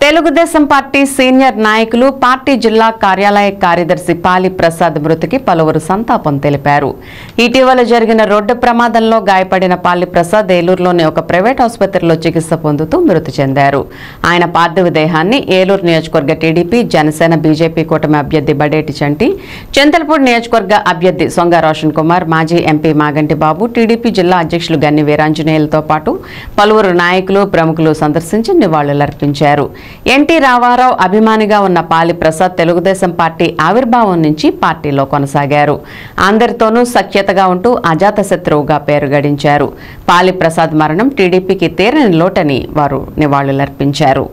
Telugu Desam party senior నాయకులు party జిల్లా కార్యాలయ కార్యదర్శి పాలి ప్రసాద్ మృతికి పలువురు సంతాపం తెలిపారు. ఇటీవల జరిగిన రోడ్డు ప్రమాదంలో గాయపడిన పాలి ప్రసాద్ ఏలూరులోని ఒక ప్రైవేట్ ఆసుపత్రిలో చికిత్స పొందుతూ మృతి చెందారు. ఆయన పార్థివ దేహాన్ని ఏలూరు నియోజకవర్గ టీడీపీ, జనసేన, బీజేపీ కూటమి అభ్యర్థి బడేటి చంటి, చింతలపూడి నియోజకవర్గ అభ్యర్థి సొంగ రోషన్ కుమార్, మాజీ ఎంపీ మాగంటి బాబు, టీడీపీ జిల్లా అధ్యక్షులు గన్ని వీరాంజనేయులతో పాటు పలువురు నాయకులు, ప్రముఖులు సందర్శించి నివాళులర్పించారు. ఎన్టీ రామారావు అభిమానిగా ఉన్న పాలి ప్రసాద్ తెలుగుదేశం పార్టీ ఆవిర్భావం నుంచి పార్టీలో కొనసాగారు. అందరితోనూ సఖ్యతగా ఉంటూ అజాతశత్రువుగా పేరు గడించారు. పాలి ప్రసాద్ మరణం టీడీపీకి తీరని లోటని వారు నివాళులర్పించారు.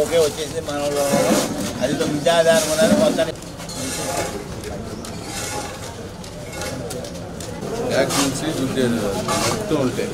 ఓకే వచ్చేసి మనలో అది విద్యాధారం ఉన్నది మొత్తాన్ని యాక్ట్ నుంచి చుట్టూ ఉంటే